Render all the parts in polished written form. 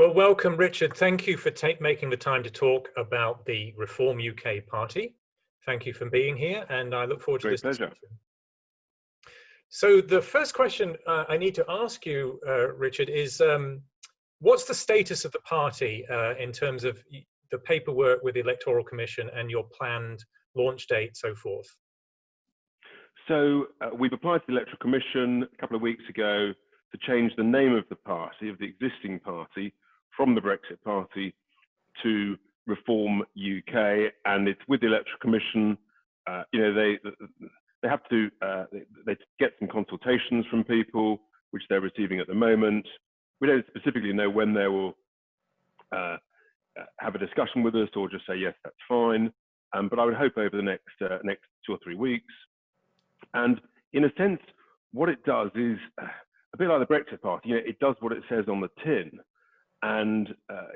Well, welcome, Richard. Thank you for making the time to talk about the Reform UK Party. Thank you for being here, and I look forward to this discussion. So the first question I need to ask you, Richard, is what's the status of the party in terms of the paperwork with the Electoral Commission and your planned launch date, so forth? So we've applied to the Electoral Commission a couple of weeks ago to change the name of the party, of the existing party, from the Brexit Party to Reform UK, and it's with the Electoral Commission. They have to they get some consultations from people, which they're receiving at the moment. We don't specifically know when they will have a discussion with us or just say yes, that's fine. But I would hope over the next 2 or 3 weeks. And in a sense, what it does is a bit like the Brexit Party. It does what it says on the tin. And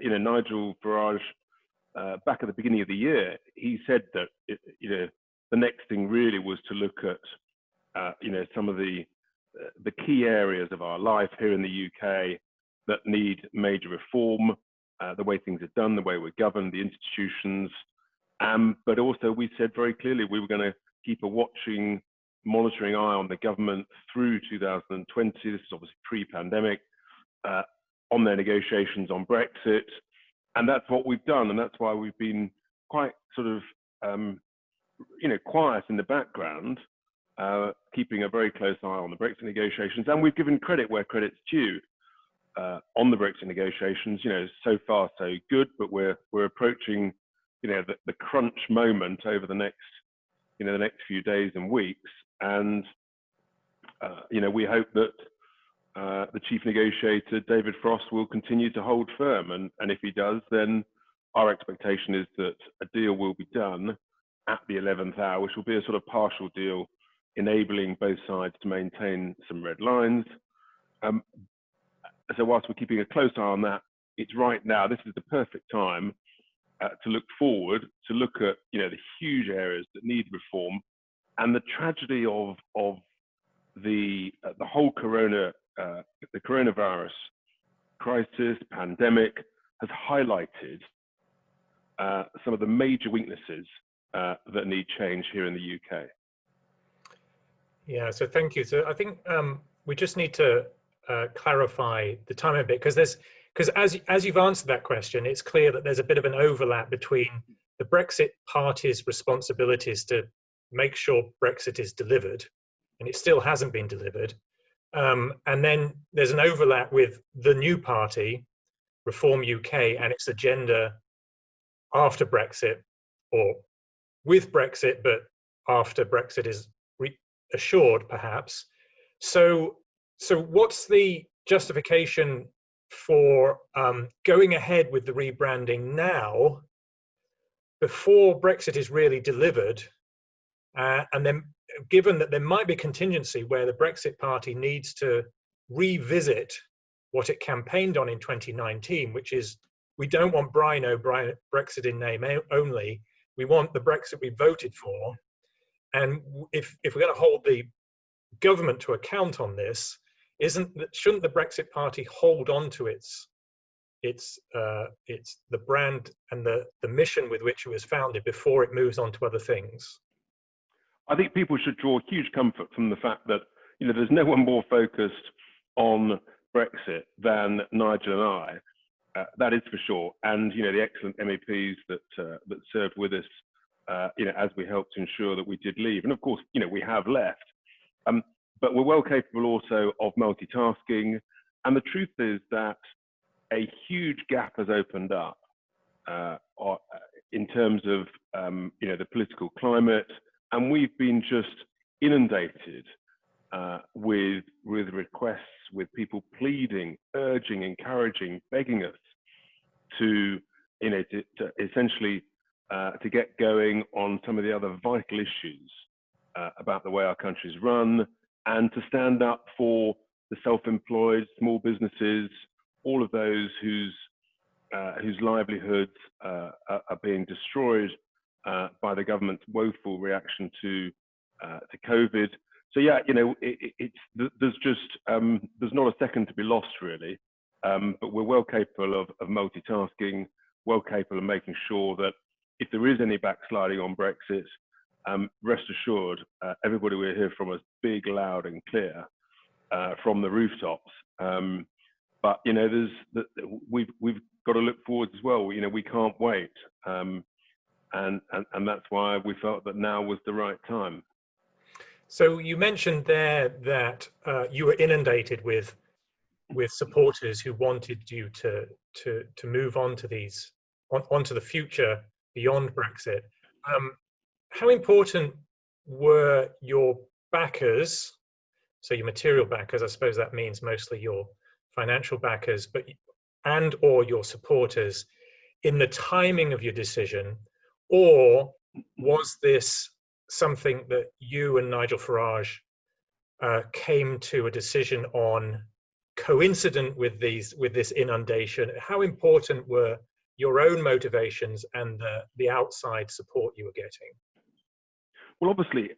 Nigel Farage, back at the beginning of the year, he said that the next thing really was to look at some of the key areas of our life here in the UK that need major reform, the way things are done, the way we're governed, the institutions. But also we said very clearly we were going to keep a monitoring eye on the government through 2020. This is obviously pre-pandemic, on their negotiations on Brexit. And that's what we've done. And that's why we've been quite sort of, quiet in the background, keeping a very close eye on the Brexit negotiations. And we've given credit where credit's due on the Brexit negotiations. So far so good, but we're approaching, the crunch moment over the next few days and weeks. And, we hope that the chief negotiator, David Frost, will continue to hold firm. And if he does, then our expectation is that a deal will be done at the 11th hour, which will be a sort of partial deal, enabling both sides to maintain some red lines. So whilst we're keeping a close eye on that, it's right now, this is the perfect time to look forward, to look at the huge areas that need reform. And the tragedy of the whole the coronavirus crisis, pandemic, has highlighted some of the major weaknesses that need change here in the UK. Yeah, so thank you. So I think we just need to clarify the time a bit, because as you've answered that question, it's clear that there's a bit of an overlap between the Brexit Party's responsibilities to make sure Brexit is delivered, and it still hasn't been delivered. And then there's an overlap with the new party, Reform UK, and its agenda after Brexit, or with Brexit, but after Brexit is assured, perhaps. So what's the justification for going ahead with the rebranding now, before Brexit is really delivered, and then given that there might be contingency where the Brexit Party needs to revisit what it campaigned on in 2019, which is, we don't want Brexit in name only, we want the Brexit we voted for. And if we're going to hold the government to account on this, shouldn't the Brexit Party hold on to its the brand and the mission with which it was founded before it moves on to other things? I think people should draw huge comfort from the fact that there's no one more focused on Brexit than Nigel and I. That is for sure, and the excellent MEPs that served with us, as we helped to ensure that we did leave, and of course, we have left. But we're well capable also of multitasking, and the truth is that a huge gap has opened up in terms of the political climate. And we've been just inundated with requests, with people pleading, urging, encouraging, begging us to essentially to get going on some of the other vital issues about the way our country's run, and to stand up for the self-employed, small businesses, all of those whose livelihoods are being destroyed by the government's woeful reaction to COVID. So yeah, there's not a second to be lost really, but we're well capable of multitasking, well capable of making sure that if there is any backsliding on Brexit, rest assured, everybody will hear from us big, loud and clear from the rooftops. But you know, we've got to look forward as well. You know, we can't wait, and that's why we felt that now was the right time. So you mentioned there that you were inundated with supporters who wanted you to move on to onto the future beyond Brexit. How important were your backers, so your material backers, I suppose that means mostly your financial backers, but and or your supporters, in the timing of your decision? Or was this something that you and Nigel Farage came to a decision on coincident with this inundation? How important were your own motivations and the outside support you were getting? Well, obviously,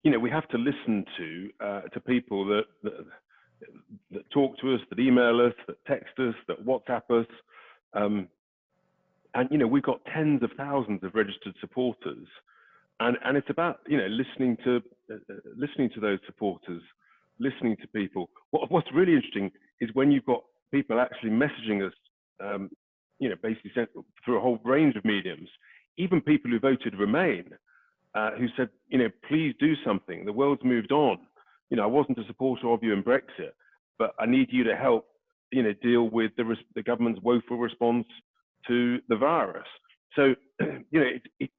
you know, we have to listen to people that talk to us, that email us, that text us, that WhatsApp us, and you know, we've got tens of thousands of registered supporters, and it's about, you know, listening to those supporters, listening to people. What's really interesting is when you've got people actually messaging us, you know, basically sent through a whole range of mediums, even people who voted Remain, who said, you know, please do something. The world's moved on. You know, I wasn't a supporter of you in Brexit, but I need you to help, you know, deal with the government's woeful response to the virus. So, you know,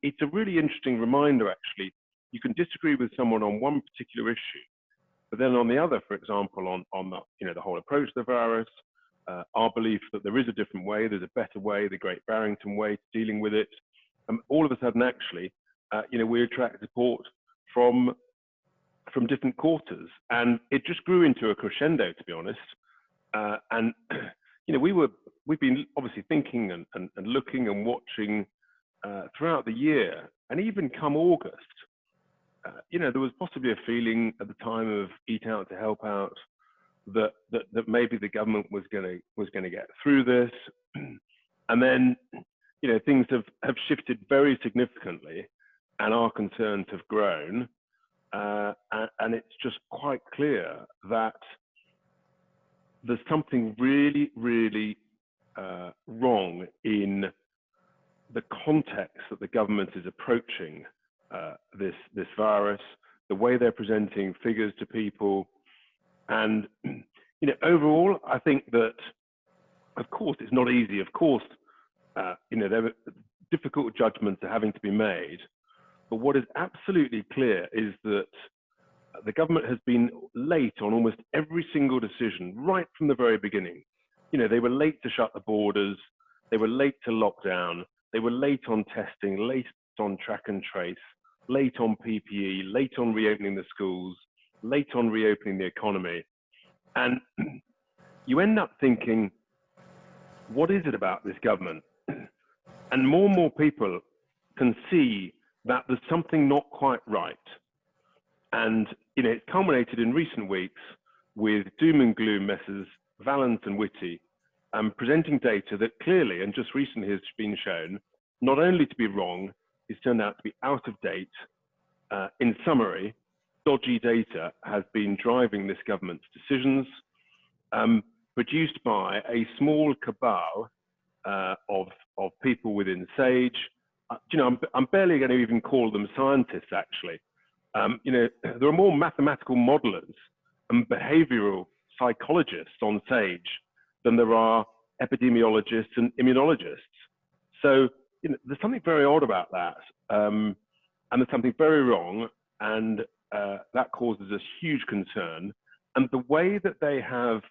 it's a really interesting reminder, actually. You can disagree with someone on one particular issue, but then on the other, for example, on the, you know, the whole approach to the virus, our belief that there is a different way, there's a better way, the Great Barrington way to dealing with it. All of a sudden, actually, you know, we attract support from different quarters, and it just grew into a crescendo, to be honest. And you know, we've been obviously thinking and looking and watching throughout the year, and even come August, you know, there was possibly a feeling at the time of Eat Out to Help Out that maybe the government was going to get through this, and then, you know, things have shifted very significantly, and our concerns have grown, and it's just quite clear that there's something really, really wrong in the context that the government is approaching this virus, the way they're presenting figures to people. And, you know, overall, I think that, of course, it's not easy. Of course, you know, there are difficult judgments are having to be made. But what is absolutely clear is that the government has been late on almost every single decision right from the very beginning. You know, they were late to shut the borders. They were late to lock down. They were late on testing, late on track and trace, late on PPE, late on reopening the schools, late on reopening the economy. And you end up thinking, what is it about this government? And more people can see that there's something not quite right. And, you know, it culminated in recent weeks with doom and gloom messrs Valent and Whitty presenting data that clearly, and just recently has been shown, not only to be wrong, it's turned out to be out of date. In summary, dodgy data has been driving this government's decisions, produced by a small cabal of people within SAGE. You know, I'm barely going to even call them scientists, actually. You know, there are more mathematical modelers and behavioral psychologists on SAGE than there are epidemiologists and immunologists. So, you know, there's something very odd about that, and there's something very wrong, and that causes us huge concern. And the way that they have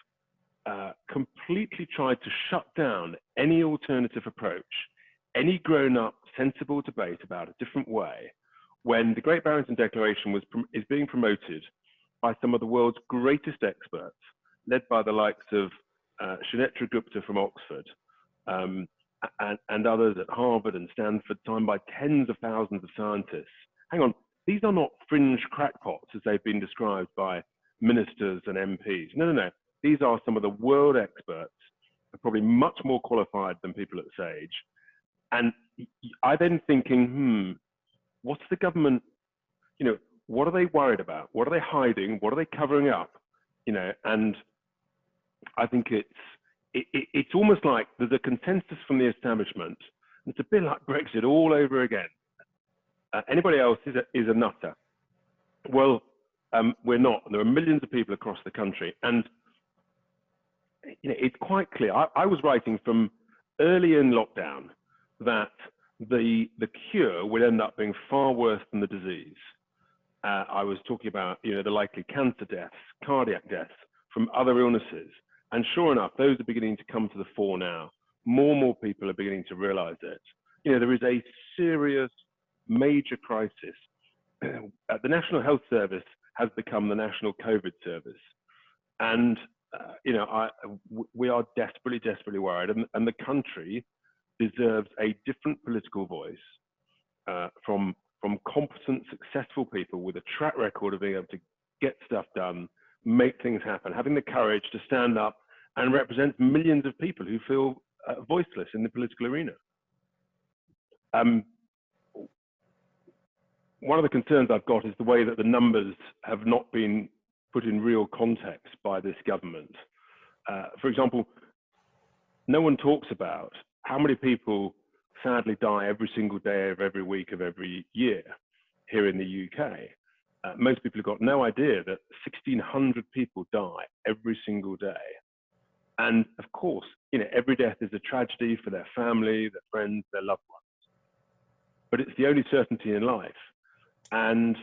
completely tried to shut down any alternative approach, any grown-up, sensible debate about a different way, when the Great Barrington Declaration is being promoted by some of the world's greatest experts, led by the likes of Sunetra Gupta from Oxford, and others at Harvard and Stanford, signed by tens of thousands of scientists. Hang on, these are not fringe crackpots as they've been described by ministers and MPs. No. These are some of the world experts, probably much more qualified than people at Sage. And I then thinking, what's the government, what are they worried about? What are they hiding? What are they covering up? And I think it's almost like there's a consensus from the establishment. It's a bit like Brexit all over again. Anybody else is a nutter. Well, we're not. There are millions of people across the country, and it's quite clear. I was writing from early in lockdown that the cure would end up being far worse than the disease. I was talking about the likely cancer deaths, cardiac deaths from other illnesses, and sure enough, those are beginning to come to the fore now. More and more people are beginning to realize it. There is a serious, major crisis. The National Health Service has become the National COVID Service, and we are desperately, desperately worried, and the country deserves a different political voice from competent, successful people with a track record of being able to get stuff done, make things happen, having the courage to stand up and represent millions of people who feel voiceless in the political arena. One of the concerns I've got is the way that the numbers have not been put in real context by this government. For example, no one talks about how many people sadly die every single day of every week of every year here in the UK. Most people have got no idea that 1,600 people die every single day. And of course, every death is a tragedy for their family, their friends, their loved ones. But it's the only certainty in life. And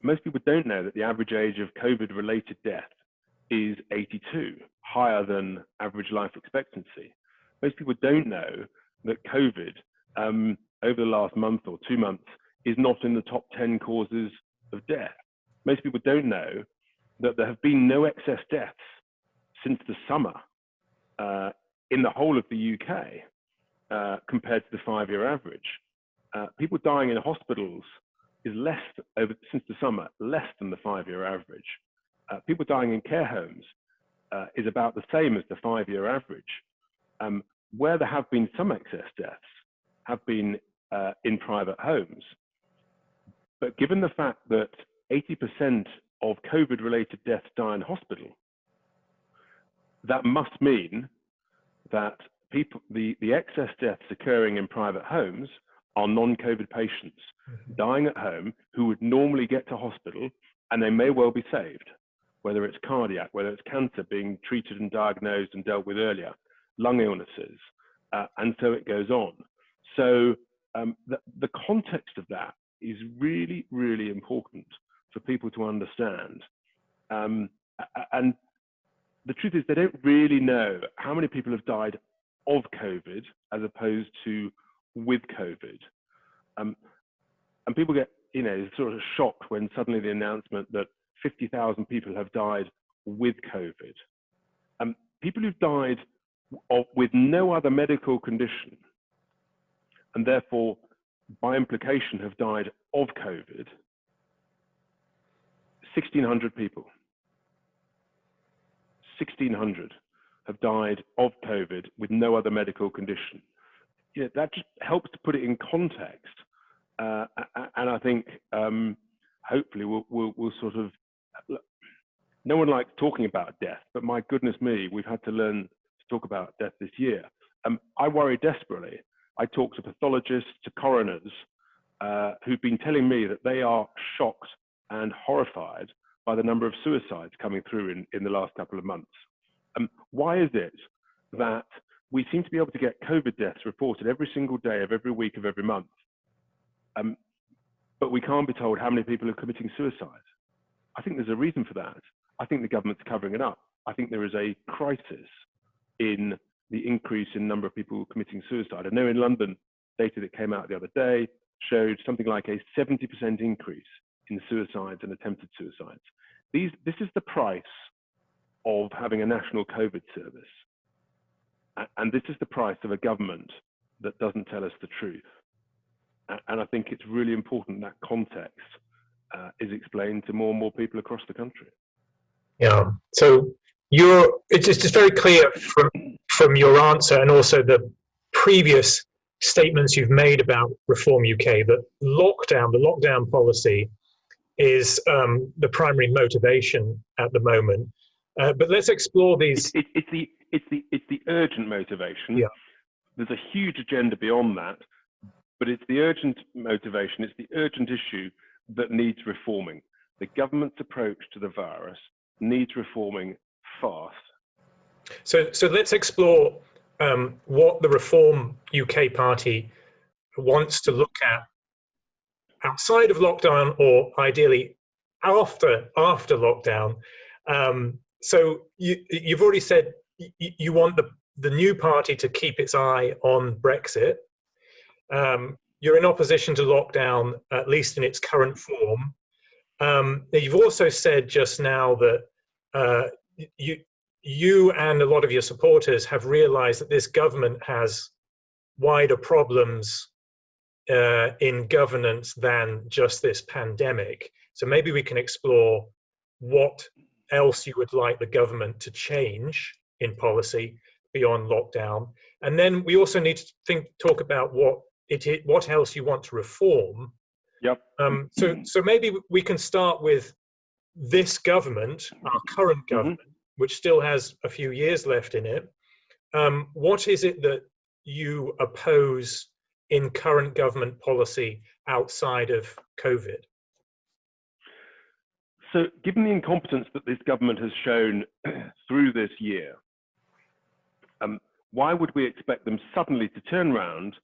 most people don't know that the average age of COVID-related death is 82, higher than average life expectancy. Most people don't know that COVID, over the last month or 2 months, is not in the top 10 causes of death. Most people don't know that there have been no excess deaths since the summer in the whole of the UK compared to the 5-year average. People dying in hospitals is less since the summer, less than the 5-year average. People dying in care homes is about the same as the 5-year average. Where there have been some excess deaths have been in private homes. But given the fact that 80% of COVID-related deaths die in hospital, that must mean that the excess deaths occurring in private homes are non-COVID patients dying at home who would normally get to hospital, and they may well be saved, whether it's cardiac, whether it's cancer being treated and diagnosed and dealt with earlier, lung illnesses, and so it goes on. So the context of that is really, really important for people to understand. And the truth is they don't really know how many people have died of COVID as opposed to with COVID. And people get, sort of shocked when suddenly the announcement that 50,000 people have died with COVID. People who've died with no other medical condition, and therefore by implication have died of COVID, 1,600 people. 1,600 have died of COVID with no other medical condition. That just helps to put it in context. And I think hopefully we'll sort of, no one likes talking about death, but my goodness me, we've had to learn to talk about death this year. I worry desperately. I talk to pathologists, to coroners, who've been telling me that they are shocked and horrified by the number of suicides coming through in the last couple of months. Why is it that we seem to be able to get COVID deaths reported every single day of every week of every month, but we can't be told how many people are committing suicide? I think there's a reason for that. I think the government's covering it up. I think there is a crisis in the increase in number of people committing suicide. I know in London, data that came out the other day showed something like a 70% increase in suicides and attempted suicides. This is the price of having a national COVID service. And this is the price of a government that doesn't tell us the truth. And I think it's really important that context is explained to more and more people across the country. Yeah. So it's just very clear from your answer and also the previous statements you've made about Reform UK that the lockdown policy is the primary motivation at the moment. But let's explore these. It's the urgent motivation. Yeah. There's a huge agenda beyond that, but it's the urgent motivation. It's the urgent issue that needs reforming. The government's approach to the virus needs reforming fast. So let's explore what the Reform UK Party wants to look at outside of lockdown, or ideally after lockdown. So you've already said you want the new party to keep its eye on Brexit. You're in opposition to lockdown, at least in its current form. You've also said just now that you and a lot of your supporters have realized that this government has wider problems in governance than just this pandemic. So maybe we can explore what else you would like the government to change in policy beyond lockdown. And then we also need to talk about what else you want to reform. Yep. So maybe we can start with this government, our current government, which still has a few years left in it. What is it that you oppose in current government policy outside of COVID? So given the incompetence that this government has shown through this year, why would we expect them suddenly to turn around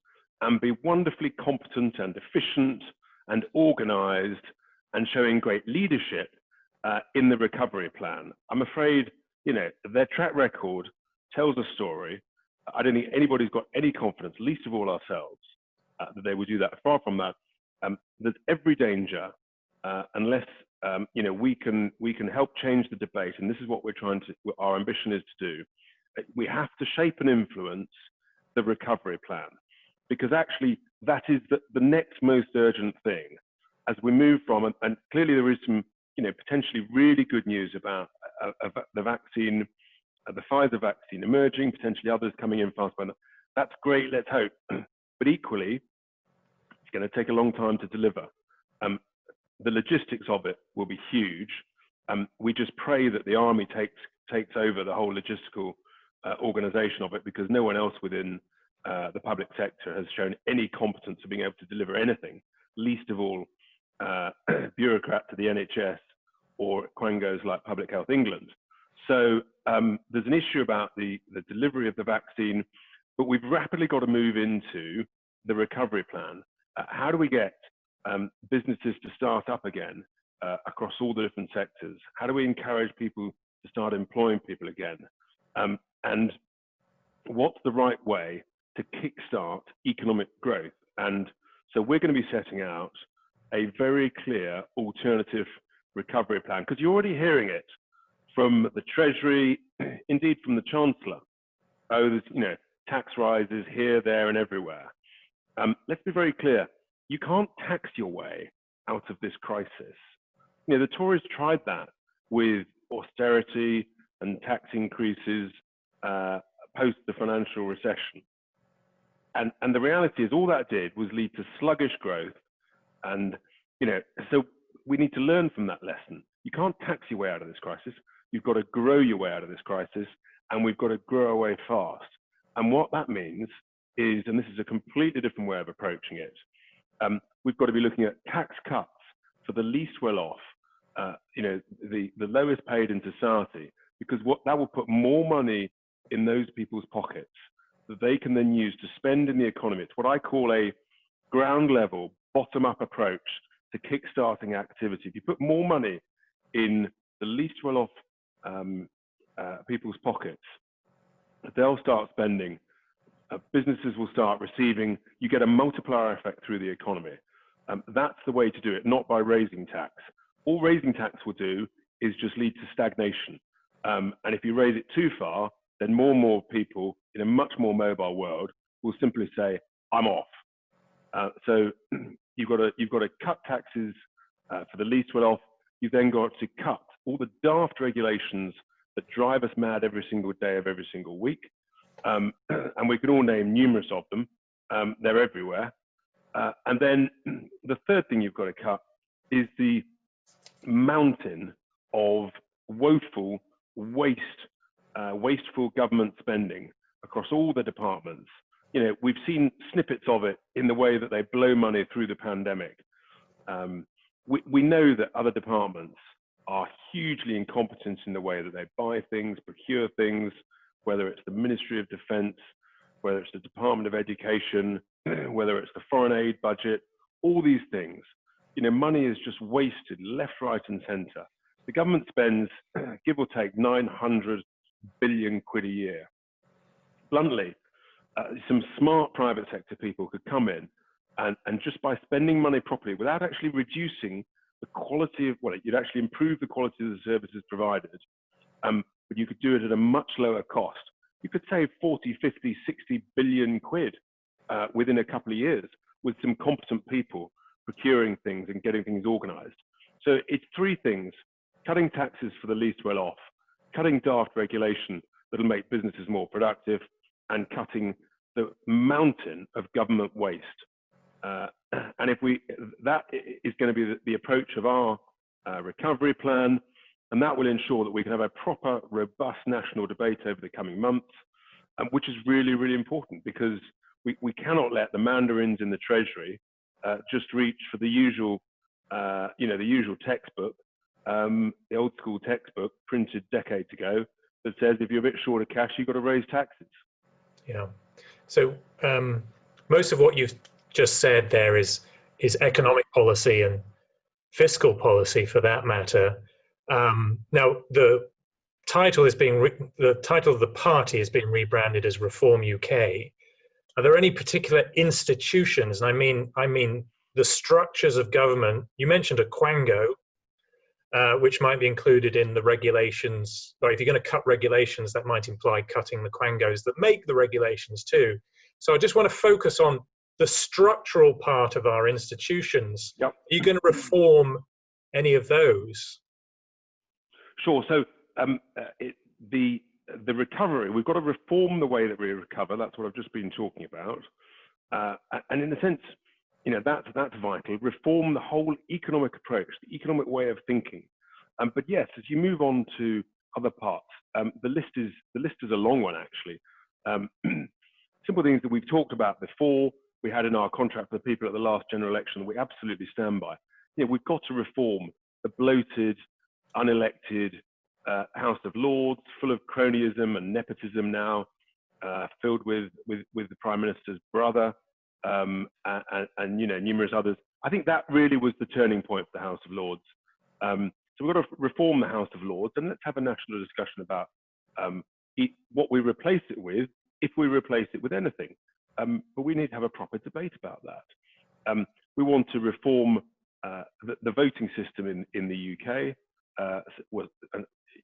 and be wonderfully competent and efficient and organized and showing great leadership in the recovery plan? I'm afraid, their track record tells a story. I don't think anybody's got any confidence, least of all ourselves, that they would do that. Far from that, there's every danger unless we can help change the debate, and this is what our ambition is to do. We have to shape and influence the recovery plan, because actually that is the next most urgent thing as we move from, and clearly there is some potentially really good news about the vaccine, the Pfizer vaccine emerging, potentially others coming in fast by now. That's great, let's hope. But equally, it's going to take a long time to deliver. The logistics of it will be huge. We just pray that the army takes over the whole logistical organization of it, because no one else within the public sector has shown any competence of being able to deliver anything, least of all bureaucrats to the NHS or quangos like Public Health England. So there's an issue about the delivery of the vaccine, but we've rapidly got to move into the recovery plan. How do we get businesses to start up again across all the different sectors? How do we encourage people to start employing people again? And what's the right way to kickstart economic growth? And so we're going to be setting out a very clear alternative recovery plan, because you're already hearing it from the Treasury, indeed from the Chancellor. Oh, there's tax rises here, there, and everywhere. Let's be very clear. You can't tax your way out of this crisis. The Tories tried that with austerity and tax increases post the financial recession. And the reality is all that did was lead to sluggish growth. And, so we need to learn from that lesson. You can't tax your way out of this crisis. You've got to grow your way out of this crisis, and we've got to grow away fast. And what that means is, and this is a completely different way of approaching it, we've got to be looking at tax cuts for the least well off, the lowest paid in society, because that will put more money in those people's pockets that they can then use to spend in the economy. It's what I call a ground level, bottom up approach to kickstarting activity. If you put more money in the least well off people's pockets, they'll start spending. Businesses will start receiving. You get a multiplier effect through the economy. That's the way to do it, not by raising tax. All raising tax will do is just lead to stagnation. And if you raise it too far, then more and more people in a much more mobile world will simply say, I'm off. So you've got to cut taxes for the least well off. You've then got to cut all the daft regulations that drive us mad every single day of every single week. And we can all name numerous of them. They're everywhere. And then the third thing you've got to cut is the mountain of woeful, wasteful government spending across all the departments. You know, we've seen snippets of it in the way that they blow money through the pandemic. We know that other departments are hugely incompetent in the way that they buy things, procure things, whether it's the Ministry of Defense, whether it's the Department of Education, whether it's the foreign aid budget, all these things. You know, money is just wasted left, right, and centre. The government spends, give or take, 900 billion quid a year. Bluntly, some smart private sector people could come in and just by spending money properly, without actually reducing the quality of, well, you'd actually improve the quality of the services provided, but you could do it at a much lower cost. You could save 40, 50, 60 billion quid within a couple of years with some competent people procuring things and getting things organized. So it's three things: cutting taxes for the least well off, cutting daft regulation that'll make businesses more productive, and cutting the mountain of government waste. And that is going to be the approach of our recovery plan, and that will ensure that we can have a proper, robust national debate over the coming months, which is really, really important, because we cannot let the mandarins in the Treasury just reach for the usual, the usual textbook, the old school textbook printed decades ago that says if you're a bit short of cash, you've got to raise taxes. Yeah. So most of what you've just said there is economic policy and fiscal policy, for that matter. Now, the title of the party is being rebranded as Reform UK. Are there any particular institutions, and I mean the structures of government? You mentioned a quango, which might be included in the regulations. But if you're going to cut regulations, that might imply cutting the quangos that make the regulations too. So I just want to focus on the structural part of our institutions. Yep. Are you going to reform any of those? Sure. So the recovery, we've got to reform the way that we recover. That's what I've just been talking about. And in a sense, you know, that's vital. Reform the whole economic approach, the economic way of thinking. But yes, as you move on to other parts, the list is a long one, actually. Simple things that we've talked about before, we had in our contract for the people at the last general election that we absolutely stand by. You know, we've got to reform the bloated, unelected House of Lords, full of cronyism and nepotism now, filled with the Prime Minister's brother, and you know, numerous others. I think that really was the turning point for the House of Lords. So we've got to reform the House of Lords, and let's have a national discussion about what we replace it with, if we replace it with anything. But we need to have a proper debate about that. We want to reform the voting system in the UK,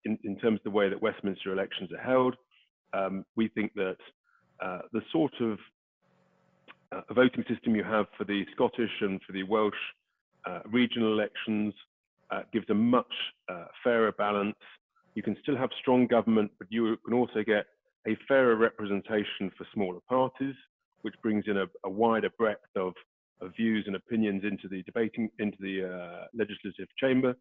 in terms of the way that Westminster elections are held. We think that the sort of voting system you have for the Scottish and for the Welsh regional elections gives a much fairer balance. You can still have strong government, but you can also get a fairer representation for smaller parties, which brings in a wider breadth of views and opinions into the legislative chamber.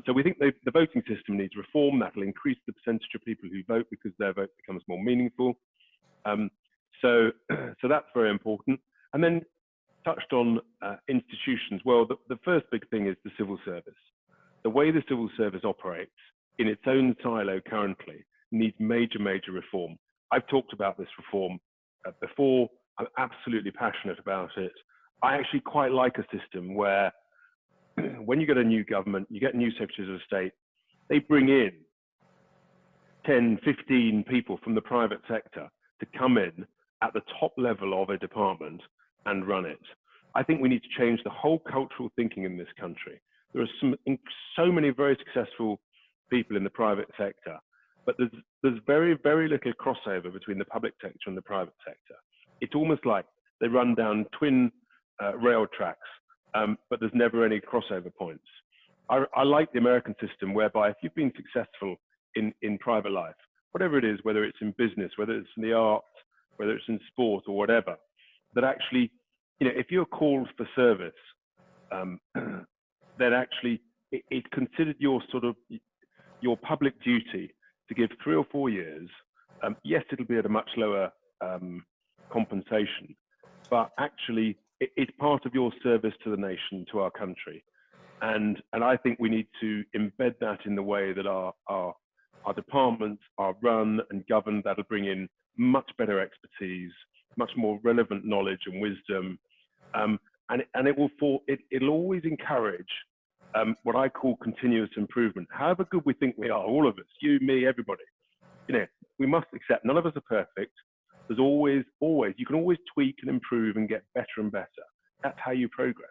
So we think the voting system needs reform. That will increase the percentage of people who vote because their vote becomes more meaningful. So that's very important. And then touched on institutions. Well, the first big thing is the civil service. The way the civil service operates in its own silo currently needs major, major reform. I've talked about this reform before. I'm absolutely passionate about it. I actually quite like a system where when you get a new government, you get new secretaries of state, they bring in 10, 15 people from the private sector to come in at the top level of a department and run it. I think we need to change the whole cultural thinking in this country. There are so many very successful people in the private sector, but there's very, very little crossover between the public sector and the private sector. It's almost like they run down twin rail tracks, but there's never any crossover points. I like the American system whereby if you've been successful in private life, whatever it is, whether it's in business, whether it's in the arts, whether it's in sport or whatever, that actually, if you're called for service, then actually it's considered your public duty to give 3 or 4 years. Yes, it'll be at a much lower compensation, but actually it's part of your service to the nation, to our country. And I think we need to embed that in the way that our departments are run and governed. That'll bring in much better expertise, much more relevant knowledge and wisdom, and it'll always encourage what I call continuous improvement. However good we think we are, all of us, you, me, everybody, we must accept none of us are perfect. There's always, you can always tweak and improve and get better and better. That's how you progress.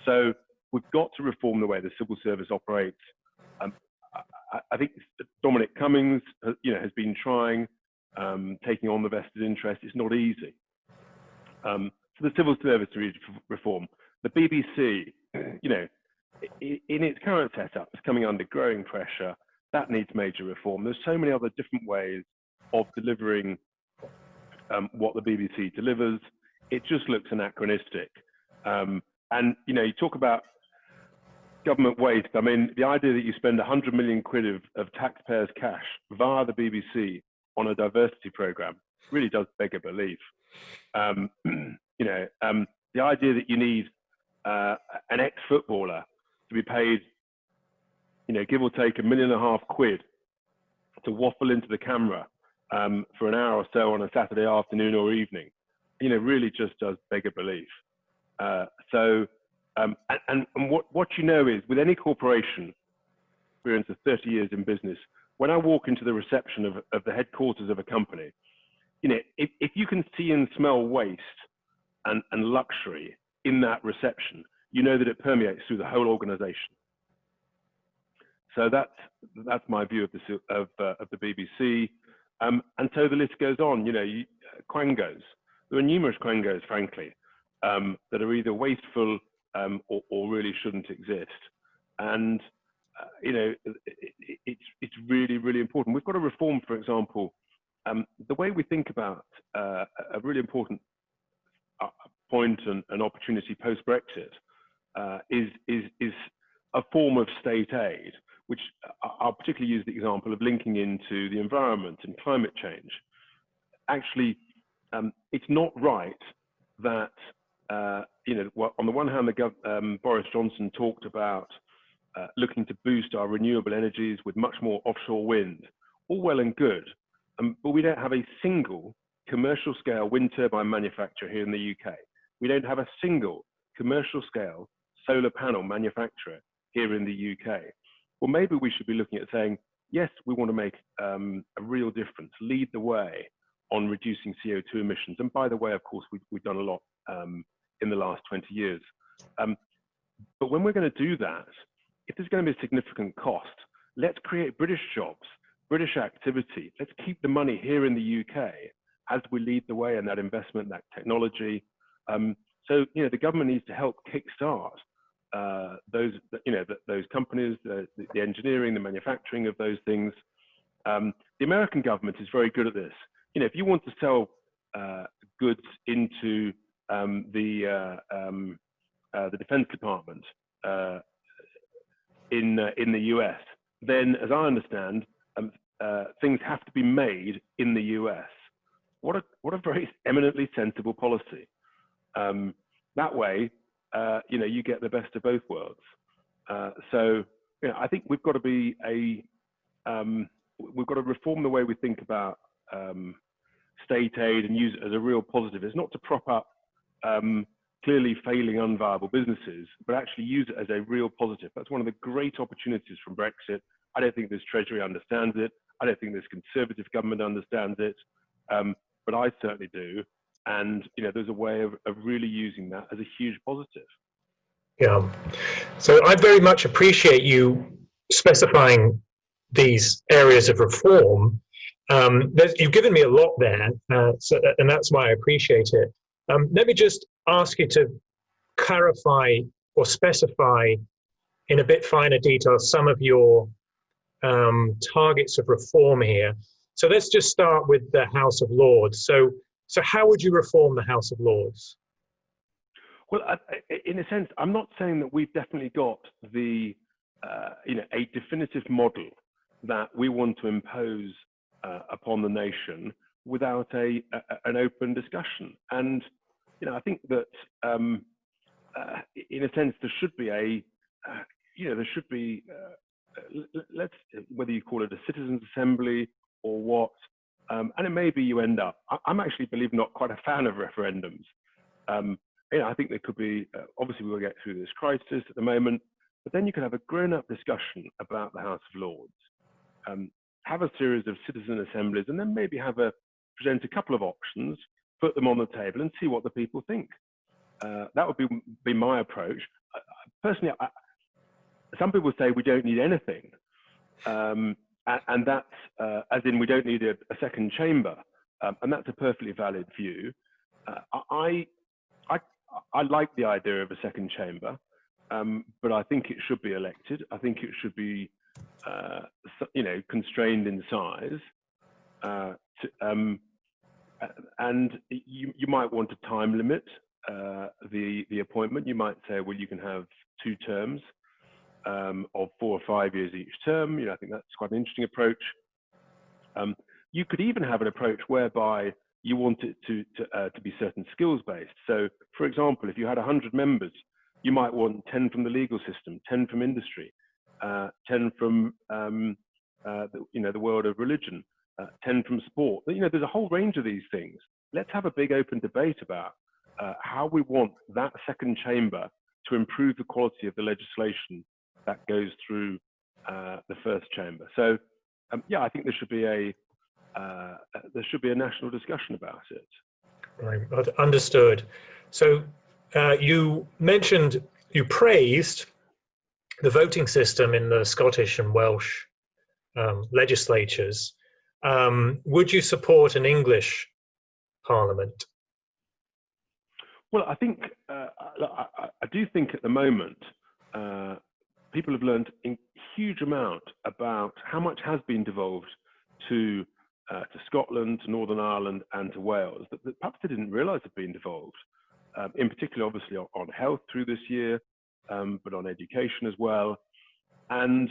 So we've got to reform the way the civil service operates. I think Dominic Cummings, has been trying, taking on the vested interest. It's not easy. So the civil service reform, the BBC, in its current setup, is coming under growing pressure. That needs major reform. There's so many other different ways of delivering what the BBC delivers. It just looks anachronistic. And you talk about government waste. I mean, the idea that you spend 100 million quid of taxpayers' cash via the BBC on a diversity program really does beg a belief. The idea that you need an ex-footballer to be paid, give or take £1.5 million to waffle into the camera for an hour or so on a Saturday afternoon or evening, really just does beg a belief. And what is, with any corporation, experience of 30 years in business, when I walk into the reception of the headquarters of a company, if you can see and smell waste and luxury in that reception, that it permeates through the whole organization. So that's my view of the BBC. And so the list goes on. Quangos. There are numerous quangos, frankly, that are either wasteful or really shouldn't exist. And it's really, really important. We've got to reform, for example, the way we think about a really important point and opportunity post-Brexit is a form of state aid, which I'll particularly use the example of linking into the environment and climate change. Actually, it's not right that, on the one hand, Boris Johnson talked about looking to boost our renewable energies with much more offshore wind, all well and good, but we don't have a single commercial scale wind turbine manufacturer here in the UK. We don't have a single commercial scale solar panel manufacturer here in the UK. Well, maybe we should be looking at saying, yes, we want to make a real difference, lead the way on reducing CO2 emissions. And by the way, of course, we've done a lot in the last 20 years. But when we're going to do that, if there's going to be a significant cost, let's create British jobs, British activity. Let's keep the money here in the UK as we lead the way in that investment, that technology. So the government needs to help kickstart those companies, the engineering, the manufacturing of those things. The American government is very good at this. If you want to sell goods into the Defense Department in the US, then, as I understand, things have to be made in the US. What a very eminently sensible policy. That way, you get the best of both worlds. So I think we've got to be we've got to reform the way we think about state aid and use it as a real positive. It's not to prop up clearly failing, unviable businesses, but actually use it as a real positive. That's one of the great opportunities from Brexit. I don't think this Treasury understands it. I don't think this Conservative government understands it, but I certainly do. And there's a way of really using that as a huge positive. Yeah. So I very much appreciate you specifying these areas of reform. You've given me a lot there, and that's why I appreciate it. Let me just ask you to clarify or specify in a bit finer detail some of your targets of reform here. So let's just start with the House of Lords. So how would you reform the House of Lords? Well, in a sense, I'm not saying that we've definitely got the, a definitive model that we want to impose upon the nation without an open discussion. And, I think that, in a sense, there should be let's, whether you call it a citizens' assembly or what, and it may be you end up, I'm actually, believe it or not, quite a fan of referendums. I think there could be, obviously we will get through this crisis at the moment, but then you could have a grown-up discussion about the House of Lords, have a series of citizen assemblies, and then maybe present a couple of options, put them on the table and see what the people think. That would be my approach. Personally, some people say we don't need anything, and that's as in we don't need a second chamber, and that's a perfectly valid view. I like the idea of a second chamber, but I think it should be elected. I think it should be, constrained in size. And you might want a time limit the appointment. You might say, well, you can have 2 terms of 4 or 5 years each term. I think that's quite an interesting approach. You could even have an approach whereby you want it to be certain skills based. So, for example, if you had 100 members, you might want 10 from the legal system, 10 from industry, 10 from the world of religion, 10 from sport. There's a whole range of these things. Let's have a big open debate about how we want that second chamber to improve the quality of the legislation that goes through the first chamber. So, I think there should be a national discussion about it. Right, understood. So you praised the voting system in the Scottish and Welsh legislatures. Would you support an English Parliament? Well, I think I do think at the moment people have learned a huge amount about how much has been devolved to Scotland, to Northern Ireland, and to Wales that perhaps they didn't realise had been devolved. In particular, obviously, on health through this year, but on education as well. And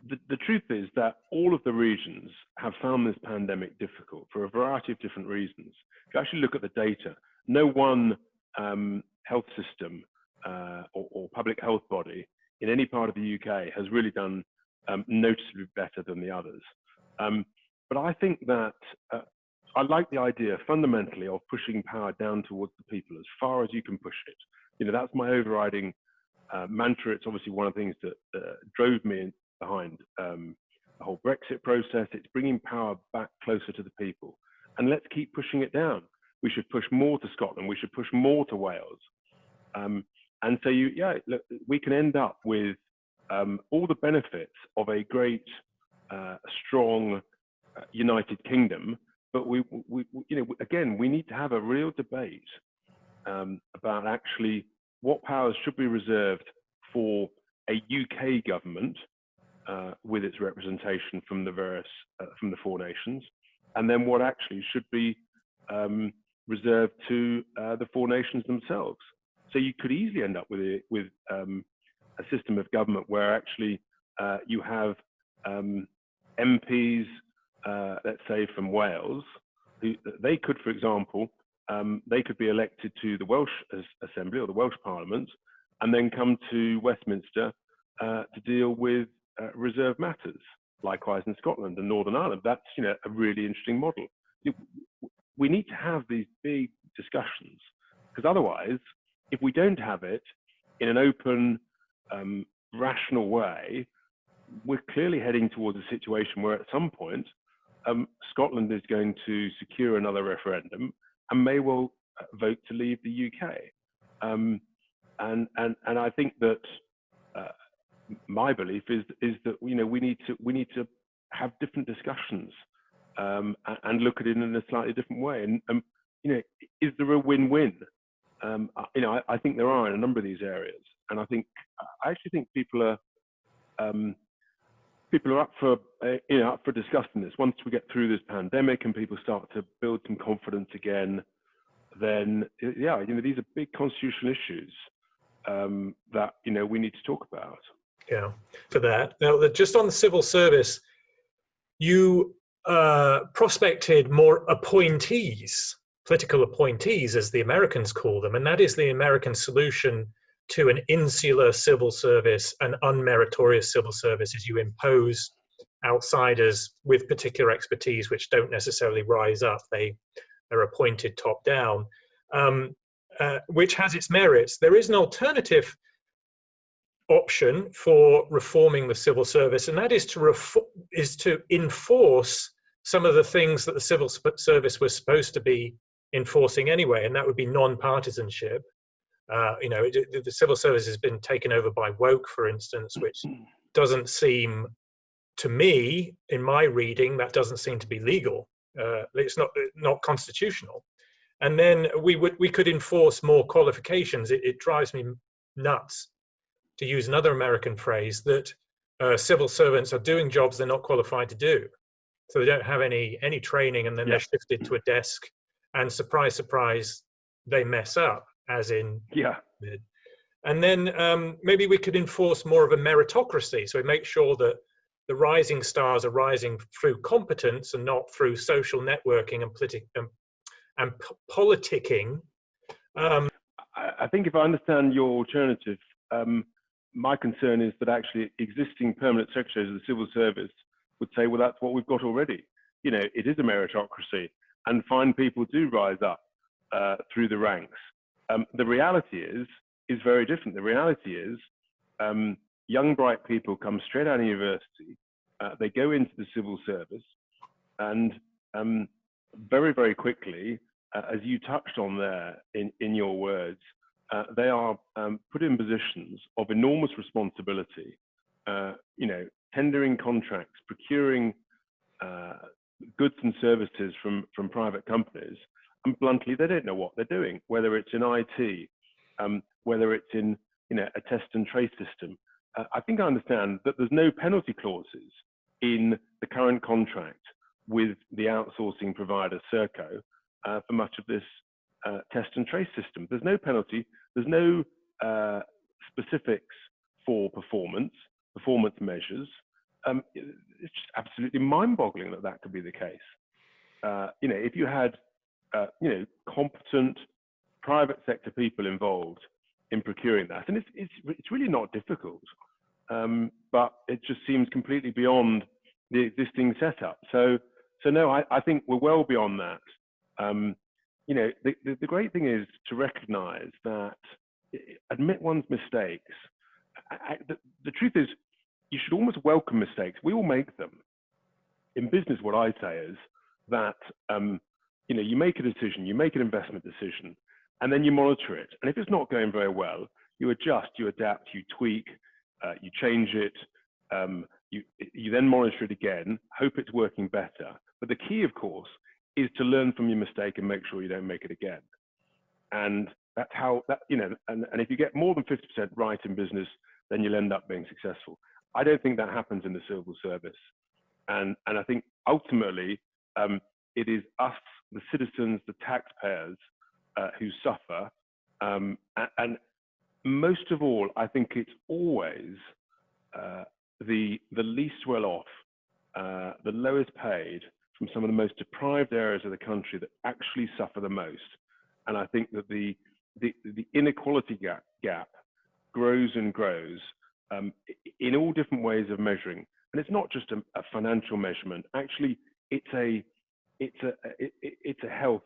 the truth is that all of the regions have found this pandemic difficult for a variety of different reasons. If you actually look at the data, no one health system or public health body in any part of the UK has really done noticeably better than the others. But I think that I like the idea fundamentally of pushing power down towards the people as far as you can push it. That's my overriding mantra. It's obviously one of the things that drove me behind the whole Brexit process. It's bringing power back closer to the people. And let's keep pushing it down. We should push more to Scotland. We should push more to Wales. And so look, we can end up with all the benefits of a great, strong, United Kingdom, but again, we need to have a real debate about actually what powers should be reserved for a UK government with its representation from the from the 4 nations, and then what actually should be reserved to the 4 nations themselves. So you could easily end up with a system of government where actually you have MPs, let's say from Wales, they could, for example, they could be elected to the Welsh Assembly or the Welsh Parliament, and then come to Westminster to deal with reserved matters. Likewise in Scotland and Northern Ireland. That's a really interesting model. We need to have these big discussions, because otherwise, if we don't have it in an open, rational way, we're clearly heading towards a situation where at some point Scotland is going to secure another referendum and may well vote to leave the UK. And I think that my belief is that we need to have different discussions and look at it in a slightly different way. And is there a win-win? I think there are in a number of these areas, and I actually think people are people are up for up for discussing this. Once we get through this pandemic and people start to build some confidence again, then yeah, these are big constitutional issues that we need to talk about. Yeah, for that. Now, just on the civil service, you prospected more appointees, political appointees, as the Americans call them, and that is the American solution to an insular civil service, an unmeritorious civil service, is you impose outsiders with particular expertise which don't necessarily rise up. They're appointed top down, which has its merits. There is an alternative option for reforming the civil service, and that is to enforce some of the things that the civil service was supposed to be enforcing anyway, and that would be non-partisanship. The civil service has been taken over by woke, for instance, which doesn't seem, to me, in my reading, that doesn't seem to be legal. It's not constitutional. And then we could enforce more qualifications. It drives me nuts, to use another American phrase, that civil servants are doing jobs they're not qualified to do. So they don't have any training, and then they're shifted to a desk, and surprise, surprise, they mess up, as in. Yeah. And then maybe we could enforce more of a meritocracy. So we make sure that the rising stars are rising through competence and not through social networking and politicking. I think if I understand your alternative, my concern is that actually existing permanent secretaries of the civil service would say, well, that's what we've got already. It is a meritocracy, and fine people do rise up through the ranks. The reality is very different. The reality is young, bright people come straight out of university, they go into the civil service, and very, very quickly, as you touched on there in your words, they are put in positions of enormous responsibility, tendering contracts, procuring goods and services from private companies, and bluntly, they don't know what they're doing, whether it's in IT, whether it's in a test and trace system. I think I understand that there's no penalty clauses in the current contract with the outsourcing provider Serco for much of this test and trace system. There's no penalty. There's no specifics for performance measures. It's just absolutely mind-boggling that could be the case. If you had competent private sector people involved in procuring that, and it's really not difficult, but it just seems completely beyond the existing setup. So no, I think we're well beyond that. The great thing is to recognise that, admit one's mistakes. The truth is, you should almost welcome mistakes. We all make them. In business, what I say is that you make a decision, you make an investment decision, and then you monitor it. And if it's not going very well, you adjust, you adapt, you tweak, you change it. You then monitor it again, hope it's working better. But the key, of course, is to learn from your mistake and make sure you don't make it again. And that's how and if you get more than 50% right in business, then you'll end up being successful. I don't think that happens in the civil service. And I think ultimately it is us, the citizens, the taxpayers who suffer. And most of all, I think it's always the least well off, the lowest paid from some of the most deprived areas of the country that actually suffer the most. And I think that the inequality gap grows and grows in all different ways of measuring. And it's not just a financial measurement. Actually, it's a health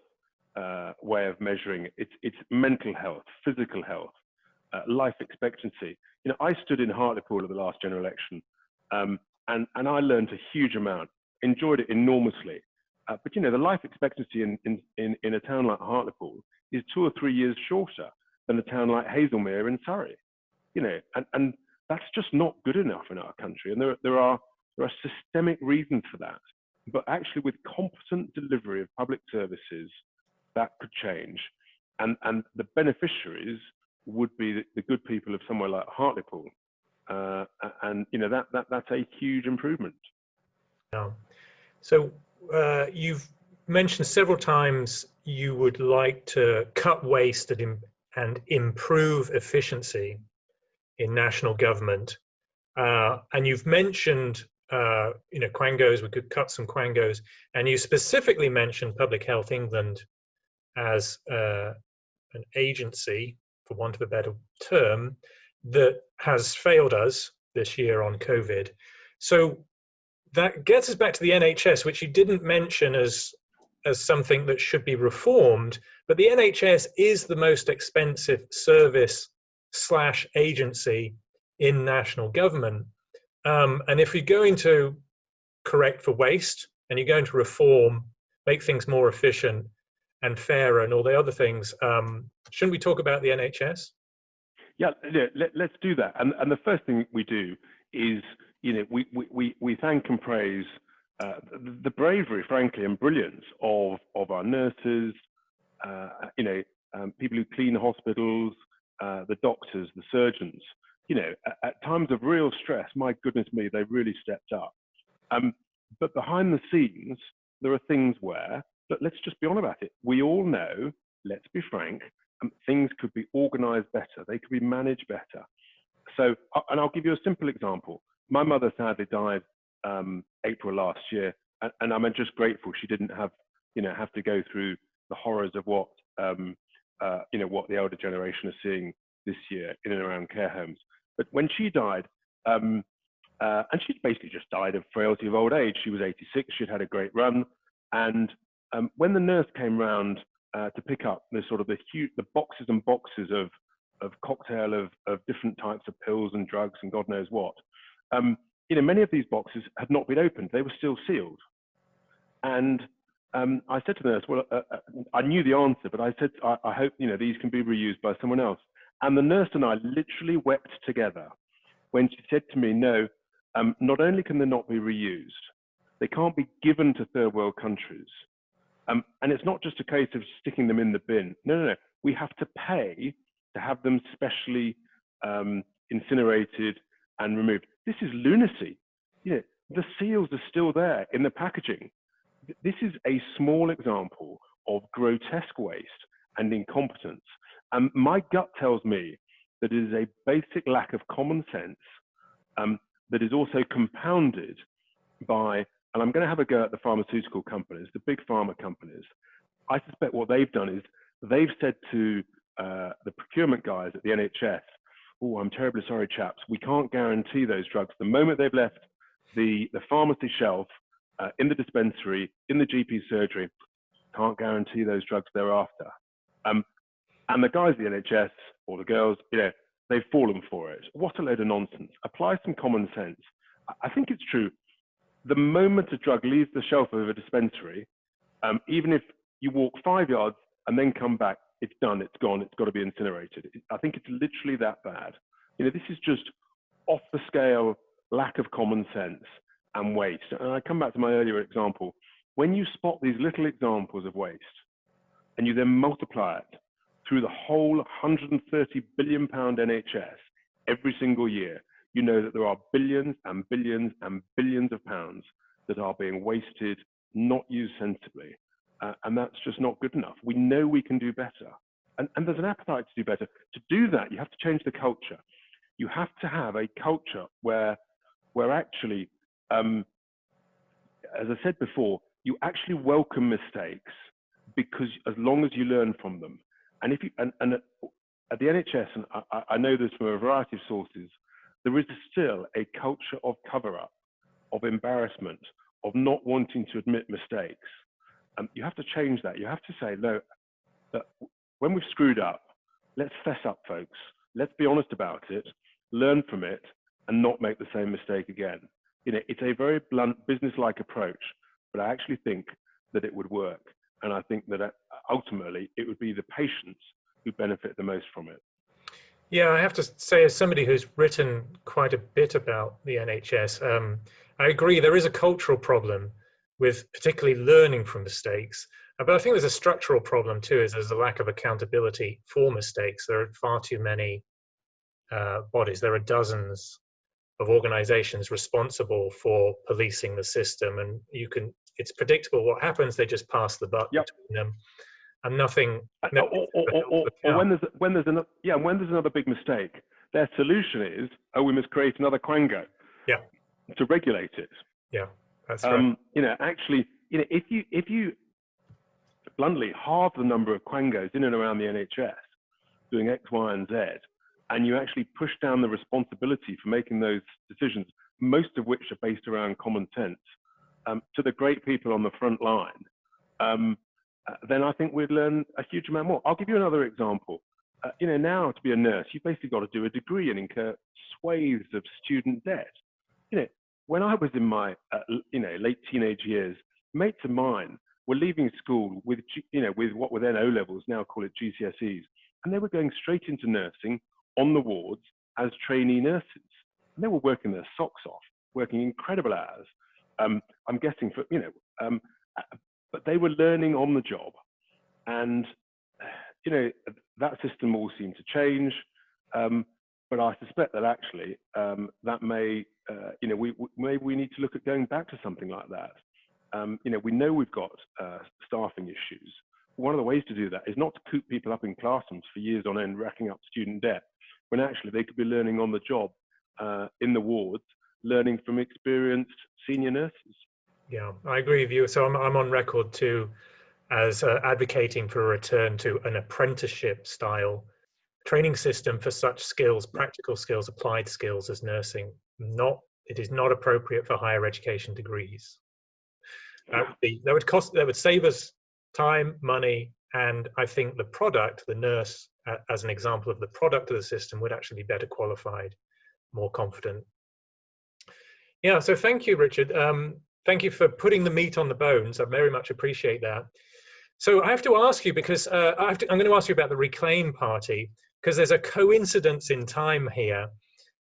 way of measuring it. It's mental health, physical health, life expectancy. I stood in Hartlepool at the last general election, and I learned a huge amount, enjoyed it enormously. But the life expectancy in a town like Hartlepool is 2 or 3 years shorter than a town like Haslemere in Surrey. And that's just not good enough in our country. And there are systemic reasons for that. But actually, with competent delivery of public services, that could change. And the beneficiaries would be the good people of somewhere like Hartlepool. and that's a huge improvement. Yeah. So you've mentioned several times you would like to cut waste and improve efficiency in national government. And you've mentioned, quangos, we could cut some quangos, and you specifically mentioned Public Health England as an agency, for want of a better term, that has failed us this year on COVID. So that gets us back to the NHS, which you didn't mention as something that should be reformed, but the NHS is the most expensive service / agency in national government. And if you're going to correct for waste and you're going to reform, make things more efficient and fairer and all the other things, shouldn't we talk about the NHS? Yeah, let's do that. And the first thing we do is, we thank and praise the bravery, frankly, and brilliance of our nurses, people who clean hospitals, the doctors, the surgeons. At times of real stress, my goodness me, they really stepped up. But behind the scenes, there are things where, but let's just be honest about it. We all know, let's be frank, things could be organized better. They could be managed better. So, and I'll give you a simple example. My mother sadly died April last year, and I'm just grateful she didn't have to go through the horrors of what what the elder generation are seeing this year in and around care homes. But when she died, and she basically just died of frailty of old age. She was 86. She'd had a great run, and when the nurse came round to pick up the boxes and boxes of cocktail of different types of pills and drugs and God knows what, many of these boxes had not been opened. They were still sealed. And I said to the nurse, well, I knew the answer, but I said, I hope these can be reused by someone else. And the nurse and I literally wept together when she said to me, no, not only can they not be reused, they can't be given to third world countries. And it's not just a case of sticking them in the bin. No. We have to pay to have them specially incinerated and removed. This is lunacy. The seals are still there in the packaging. This is a small example of grotesque waste and incompetence. My gut tells me that it is a basic lack of common sense that is also compounded by, and I'm going to have a go at the pharmaceutical companies, the big pharma companies. I suspect what they've done is they've said to the procurement guys at the NHS, oh, I'm terribly sorry, chaps, we can't guarantee those drugs. The moment they've left the pharmacy shelf, in the dispensary, in the GP surgery, can't guarantee those drugs thereafter. And the guys at the NHS, or the girls, they've fallen for it. What a load of nonsense. Apply some common sense. I think it's true. The moment a drug leaves the shelf of a dispensary, even if you walk 5 yards and then come back, it's done, it's gone, it's got to be incinerated. I think it's literally that bad. This is just off the scale lack of common sense and waste. And I come back to my earlier example. When you spot these little examples of waste and you then multiply it through the whole 130 billion pound NHS every single year, you know that there are billions and billions and billions of pounds that are being wasted, not used sensibly. And that's just not good enough. We know we can do better. And there's an appetite to do better. To do that, you have to change the culture. You have to have a culture where actually, as I said before, you actually welcome mistakes because as long as you learn from them. And if you and at the NHS, and I know this from a variety of sources, there is still a culture of cover-up, of embarrassment, of not wanting to admit mistakes. You have to change that. You have to say, no, that when we've screwed up, let's fess up, folks. Let's be honest about it, learn from it, and not make the same mistake again. It's a very blunt, business-like approach, but I actually think that it would work. And I think that ultimately it would be the patients who benefit the most from it. Yeah, I have to say, as somebody who's written quite a bit about the NHS, I agree there is a cultural problem with particularly learning from mistakes. But I think there's a structural problem too, is there's a lack of accountability for mistakes. There are far too many bodies. There are dozens of organizations responsible for policing the system, and it's predictable what happens. They just pass the buck Yep. between them, and nothing. Or when there's another big mistake, their solution is, oh, we must create another quango. Yeah. To regulate it. Yeah, that's right. Actually, if you bluntly halve the number of quangos in and around the NHS doing X, Y, and Z, and you actually push down the responsibility for making those decisions, most of which are based around common sense, to the great people on the front line, then I think we'd learn a huge amount more. I'll give you another example. Now to be a nurse, you've basically got to do a degree and incur swathes of student debt. When I was in my late teenage years, mates of mine were leaving school with what were then O levels, now call it GCSEs, and they were going straight into nursing on the wards as trainee nurses, and they were working their socks off, working incredible hours. I'm guessing but they were learning on the job, and that system all seemed to change. But I suspect that actually that may, we need to look at going back to something like that. We know we've got staffing issues. One of the ways to do that is not to coop people up in classrooms for years on end, racking up student debt, when actually they could be learning on the job in the wards, learning from experienced senior nurses. Yeah, I agree with you. So I'm on record too as advocating for a return to an apprenticeship style training system for such skills, practical skills, applied skills as nursing. It is not appropriate for higher education degrees. That would save us time, money, and I think the product, the nurse, as an example of the product of the system, would actually be better qualified, more confident. Yeah, so thank you, Richard. Thank you for putting the meat on the bones. I very much appreciate that. So I have to ask you, because I'm going to ask you about the Reclaim Party, because there's a coincidence in time here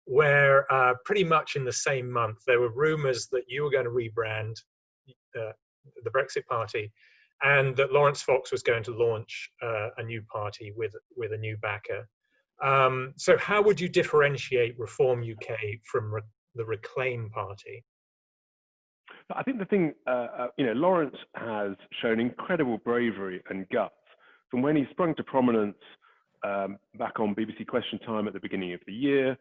where pretty much in the same month, there were rumors that you were going to rebrand the Brexit Party, and that Laurence Fox was going to launch a new party with a new backer. So how would you differentiate Reform UK from the Reclaim Party? I think the thing, Laurence has shown incredible bravery and guts from when he sprung to prominence back on BBC Question Time at the beginning of the year,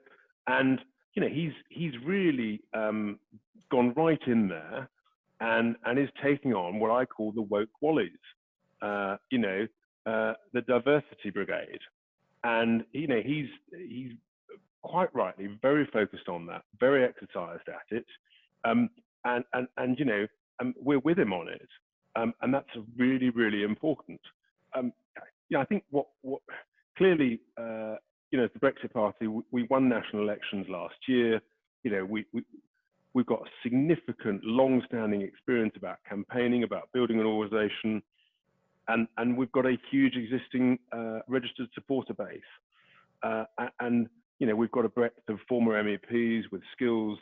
and he's really gone right in there and is taking on what I call the woke wallies, the diversity brigade, and he's quite rightly very focused on that, very exercised at it. We're with him on it, and that's really, really important. I think what clearly, as the Brexit Party, we won national elections last year. We've got significant, long-standing experience about campaigning, about building an organisation, and we've got a huge existing registered supporter base, and we've got a breadth of former MEPs with skills,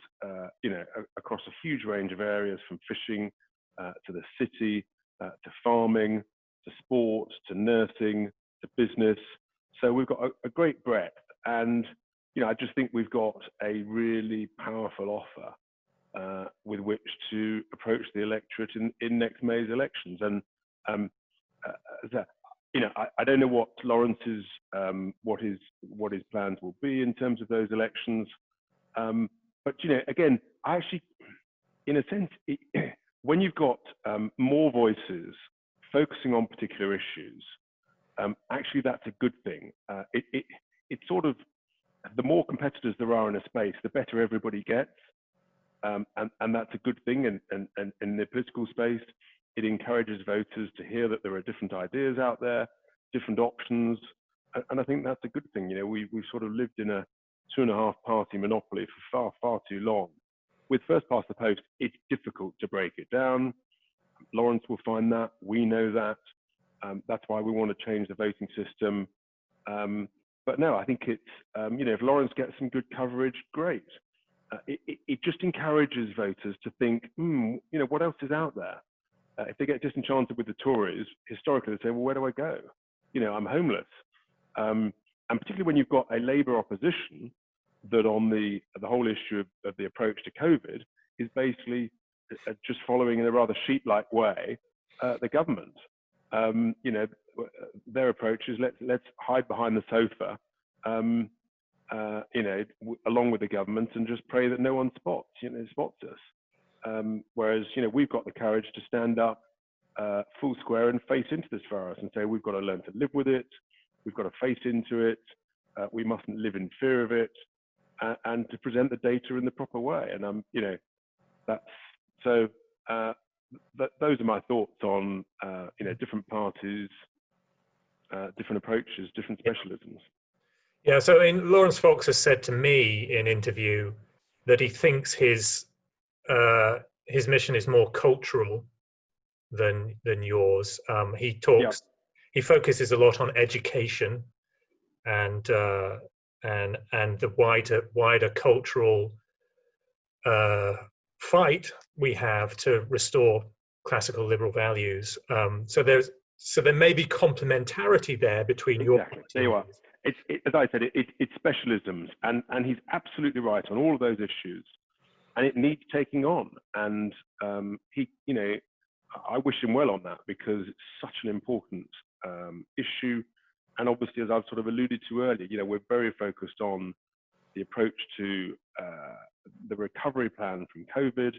across a huge range of areas, from fishing to the city, to farming, to sport, to nursing, to business. So we've got a great breadth, and I just think we've got a really powerful offer with which to approach the electorate in next May's elections. And I don't know what Lawrence's what his plans will be in terms of those elections, but again, I actually, in a sense, when you've got more voices focusing on particular issues, actually that's a good thing. It's sort of, the more competitors there are in a space, the better everybody gets, and that's a good thing. And in the political space, it encourages voters to hear that there are different ideas out there, different options, and I think that's a good thing. We've sort of lived in a 2.5 party monopoly for far too long. With first past the post, it's difficult to break it down. Laurence will find that. We know that. That's why we want to change the voting system. But no, I think it's, if Laurence gets some good coverage, great. It just encourages voters to think, what else is out there? If they get disenchanted with the Tories, historically they say, well, where do I go? I'm homeless. And particularly when you've got a Labour opposition that on the whole issue of the approach to COVID is basically just following in a rather sheep-like way the government. You know, their approach is let's hide behind the sofa, you know, along with the government, and just pray that no one spots us. Whereas, you know, we've got the courage to stand up full square and face into this virus and say we've got to learn to live with it, we've got to face into it, we mustn't live in fear of it, and to present the data in the proper way. And you know, that's so. Those are my thoughts on you know, different parties, different approaches, different specialisms. Yeah. So, Lawrence Fox has said to me in interview that he thinks his mission is more cultural than yours. He talks. Yeah. He focuses a lot on education and the wider cultural fight we have to restore classical liberal values. So there may be complementarity there between exactly. There you are. It's as I said, it's specialisms, and he's absolutely right on all of those issues, and it needs taking on. And he, you know, I wish him well on that, because it's such an important issue. And obviously, as I've sort of alluded to earlier, you know, we're very focused on the approach to the recovery plan from COVID,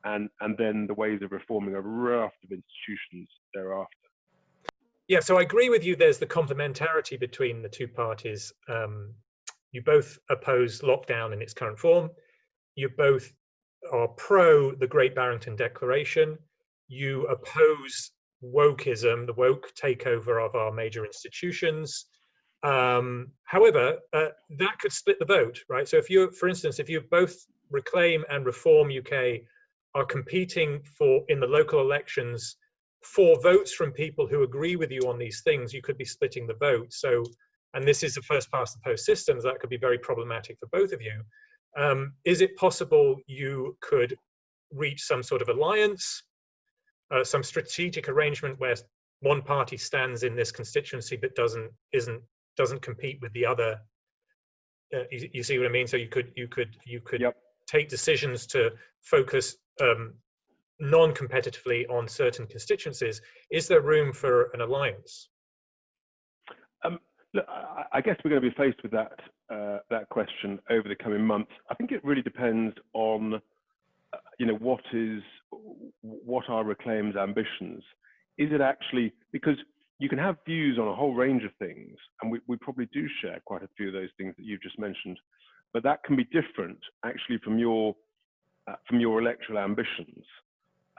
and then the ways of reforming a raft of institutions thereafter. Yeah, so I agree with you. There's the complementarity between the two parties. You both oppose lockdown in its current form. You both are pro the Great Barrington Declaration. You oppose wokeism, the woke takeover of our major institutions. However, that could split the vote, right? So if you, for instance, if you both Reclaim and Reform UK are competing in the local elections for votes from people who agree with you on these things, you could be splitting the vote. So, and this is a first past the post systems, that could be very problematic for both of you. Is it possible you could reach some sort of alliance, some strategic arrangement where one party stands in this constituency but doesn't compete with the other? You see what I mean? So you could Yep. take decisions to focus non-competitively on certain constituencies. Is there room for an alliance? Look, I guess we're going to be faced with that question over the coming months. I think it really depends on you know, what are Reclaim's ambitions. Is it actually, because you can have views on a whole range of things, and we probably do share quite a few of those things that you've just mentioned, but that can be different actually from your electoral ambitions.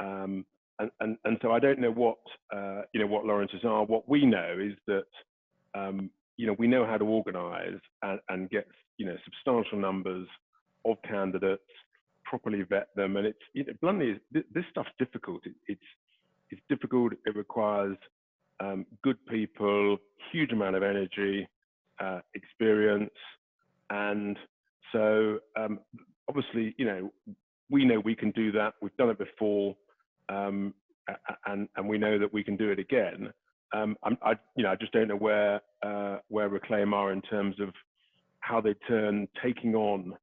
And so I don't know what you know, what Lawrence's are. What we know is that you know, we know how to organise and get, you know, substantial numbers of candidates, properly vet them, and it's, you know, bluntly, this stuff's difficult. It's difficult. It requires good people, huge amount of energy, experience, and so obviously, you know we can do that. We've done it before, and we know that we can do it again. I just don't know where Reclaim are in terms of how they turn taking on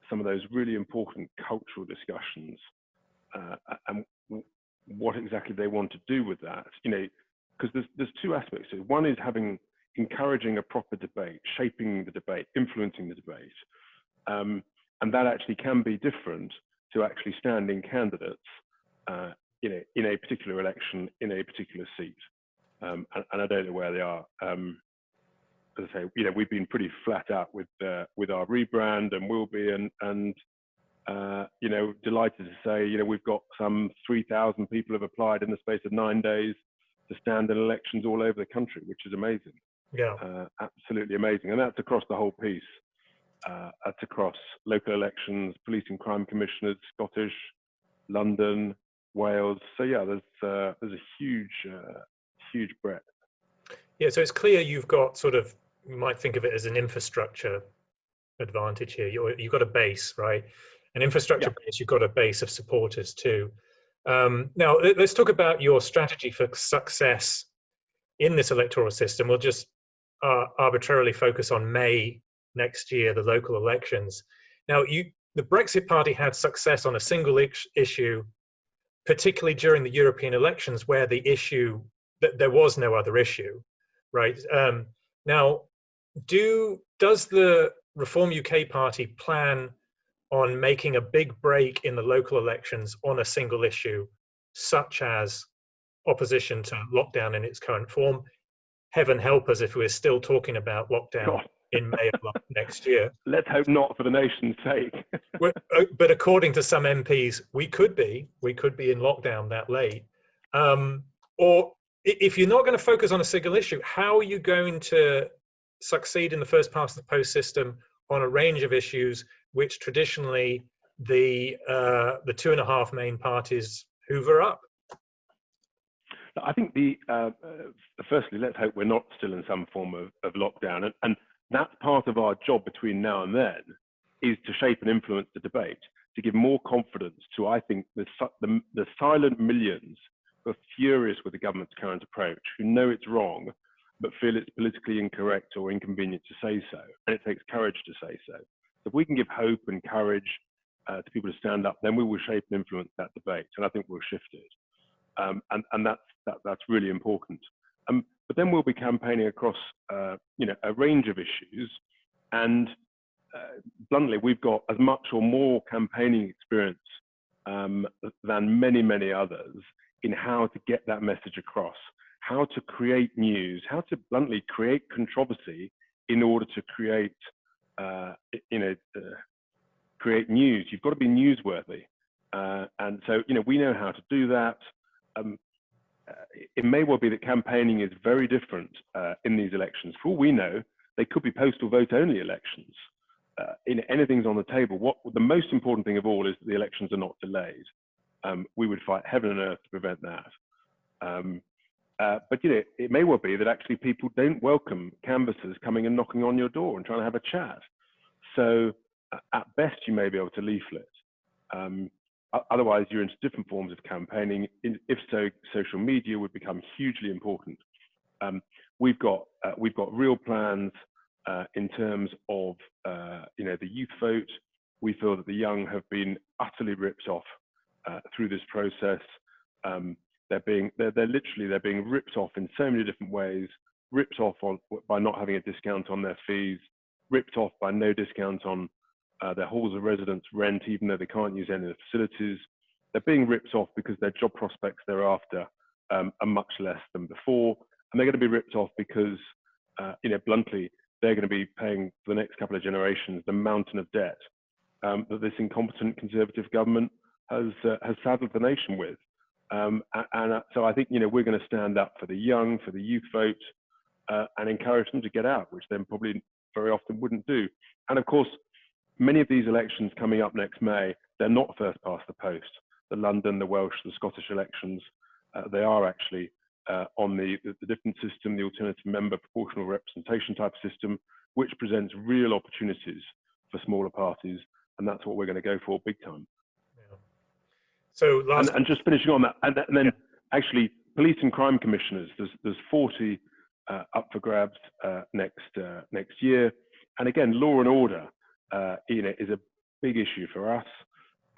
some of those really important cultural discussions, and what exactly they want to do with that. You know, because there's two aspects to it. One is encouraging a proper debate, shaping the debate, influencing the debate, and that actually can be different to actually standing candidates, you know, in a particular election in a particular seat, and I don't know where they are. As I say, you know, we've been pretty flat out with our rebrand, and will be, and you know, delighted to say, you know, we've got some 3,000 people have applied in the space of 9 days to stand in elections all over the country, which is amazing. Yeah, absolutely amazing, and that's across the whole piece. That's across local elections, police and crime commissioners, Scottish, London, Wales. So yeah, there's a huge breadth. Yeah, so it's clear you've got sort of, you might think of it as an infrastructure advantage here. You've got a base, right? An infrastructure base, you've got a base of supporters too. Now, let's talk about your strategy for success in this electoral system. We'll just arbitrarily focus on May next year, the local elections. Now, the Brexit Party had success on a single issue, particularly during the European elections, where the issue that there was no other issue, right? Now, does the Reform UK Party plan on making a big break in the local elections on a single issue, such as opposition to lockdown in its current form? Heaven help us if we're still talking about lockdown God. in May of next year. Let's hope not, for the nation's sake. But according to some MPs, we could be in lockdown that late. Or if you're not going to focus on a single issue, how are you going to succeed in the first past the post system on a range of issues which traditionally the 2.5 main parties hoover up? I think firstly, let's hope we're not still in some form of lockdown, and that's part of our job between now and then, is to shape and influence the debate, to give more confidence to, I think, the silent millions who are furious with the government's current approach, who know it's wrong, but feel it's politically incorrect or inconvenient to say so, and it takes courage to say so. So if we can give hope and courage to people to stand up, then we will shape and influence that debate, and I think we'll shift it. And that's really important. But then we'll be campaigning across a range of issues, and bluntly, we've got as much or more campaigning experience than many others in how to get that message across, how to create news, how to bluntly create controversy in order to create create news. You've got to be newsworthy, and so we know how to do that. It may well be that campaigning is very different in these elections. For all we know, they could be postal vote only elections. Anything's on the table. The most important thing of all is that the elections are not delayed. We would fight heaven and earth to prevent that. But it may well be that actually people don't welcome canvassers coming and knocking on your door and trying to have a chat. So at best, you may be able to leaflet. Otherwise, you're into different forms of campaigning. If so, social media would become hugely important. We've got real plans in terms of the youth vote. We feel that the young have been utterly ripped off through this process. They're being ripped off in so many different ways. Ripped off by not having a discount on their fees. Ripped off by no discount on their halls of residence rent, even though they can't use any of the facilities. They're being ripped off because their job prospects thereafter are much less than before. And they're going to be ripped off because, bluntly, they're going to be paying for the next couple of generations the mountain of debt that this incompetent Conservative government has saddled the nation with. So I think, we're going to stand up for the young, for the youth vote, and encourage them to get out, which they probably very often wouldn't do. And of course, many of these elections coming up next May, they're not first past the post. The London, the Welsh, the Scottish elections, they are actually on the different system, the alternative member proportional representation type system, which presents real opportunities for smaller parties, and that's what we're going to go for big time. Yeah. So and just finishing on that, and then actually police and crime commissioners, there's 40 up for grabs next year, and again, law and order is a big issue for us.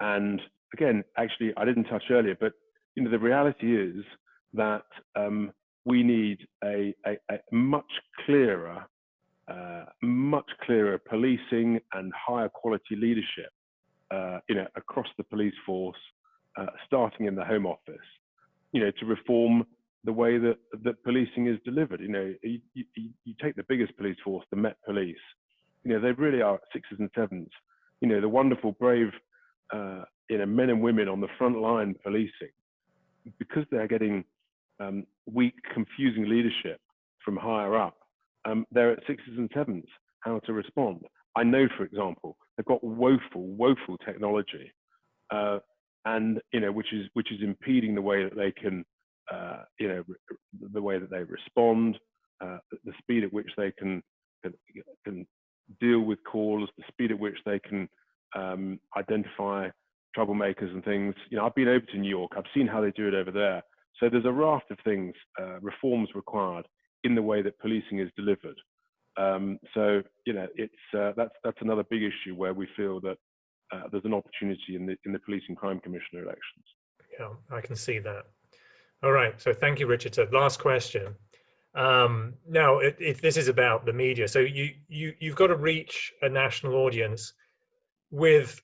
And again, actually, I didn't touch earlier, but the reality is that we need a much clearer policing and higher quality leadership, across the police force, starting in the Home Office, to reform the way that policing is delivered. You take the biggest police force, the Met Police. They really are sixes and sevens. The wonderful, brave, men and women on the front line policing, because they're getting weak, confusing leadership from higher up. They're at sixes and sevens how to respond. I know, for example, they've got woeful technology, and which is impeding the way that they can, the way that they respond, the speed at which they can deal with calls, the speed at which they can identify troublemakers and things. I've been over to New York. I've seen how they do it over there. So there's a raft of things, reforms required in the way that policing is delivered. So that's another big issue where we feel that there's an opportunity in the police and crime commissioner elections. Yeah, I can see that. All right, so thank you, Richard. So last question. Now, if this is about the media, so you've got to reach a national audience with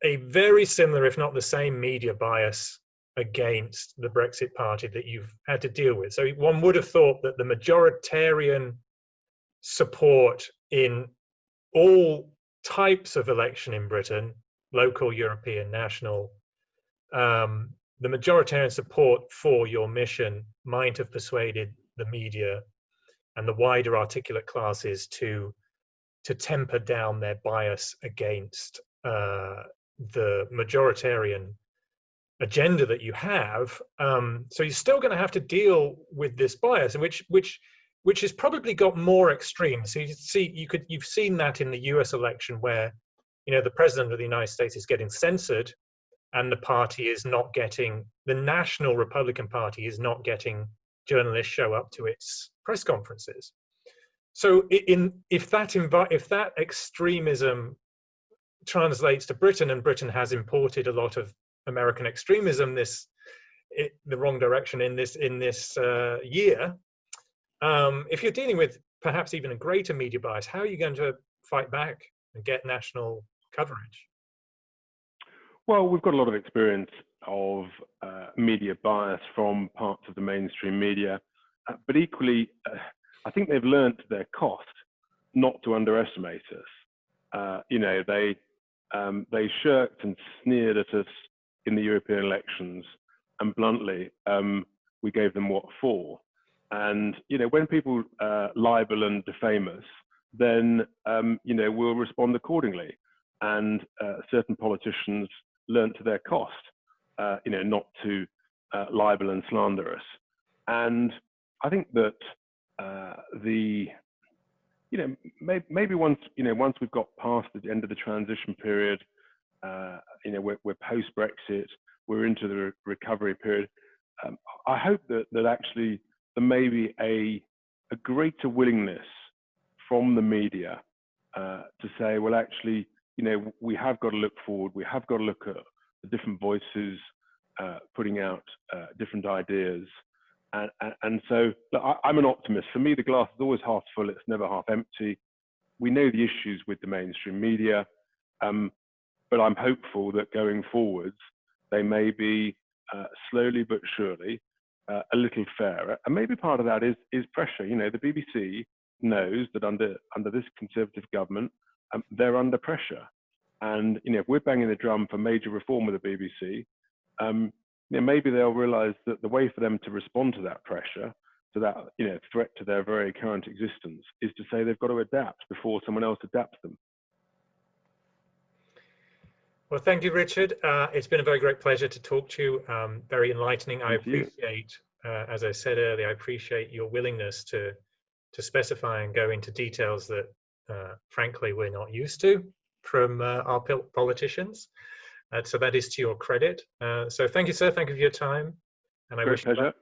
a very similar, if not the same, media bias against the Brexit Party that you've had to deal with. So one would have thought that the majoritarian support in all types of election in Britain, local, European, national, the majoritarian support for your mission might have persuaded the media and the wider articulate classes to temper down their bias against the majoritarian agenda that you have. So you're still going to have to deal with this bias, which has probably got more extreme. So you've seen that in the US election where, the president of the United States is getting censored and the party is not getting, the National Republican Party is not getting journalists show up to its press conferences. So if that extremism translates to Britain, and Britain has imported a lot of American extremism the wrong direction in this year, if you're dealing with perhaps even a greater media bias, how are you going to fight back and get national coverage? Well, we've got a lot of experience of media bias from parts of the mainstream media, but equally, I think they've learned to their cost not to underestimate us. They shirked and sneered at us in the European elections, and bluntly, we gave them what for. And when people libel and defame us, then we'll respond accordingly. And certain politicians learned to their cost, not to libel and slander us. And I think that maybe once we've got past the end of the transition period, we're post Brexit, we're into the recovery period. I hope that actually there may be a greater willingness from the media to say, well, actually, we have got to look forward. We have got to look at the different voices putting out different ideas. And so look, I'm an optimist. For me, the glass is always half full. It's never half empty. We know the issues with the mainstream media, but I'm hopeful that going forwards, they may be slowly but surely a little fairer. And maybe part of that is pressure. The BBC knows that under this Conservative government, they're under pressure. And if we're banging the drum for major reform with the BBC, maybe they'll realise that the way for them to respond to that pressure, to that threat to their very current existence, is to say they've got to adapt before someone else adapts them. Well, thank you, Richard. It's been a very great pleasure to talk to you. Very enlightening. I appreciate, as I said earlier, I appreciate your willingness to specify and go into details that, frankly, we're not used to from our politicians. So that is to your credit. So thank you, sir. Thank you for your time. And I wish you luck.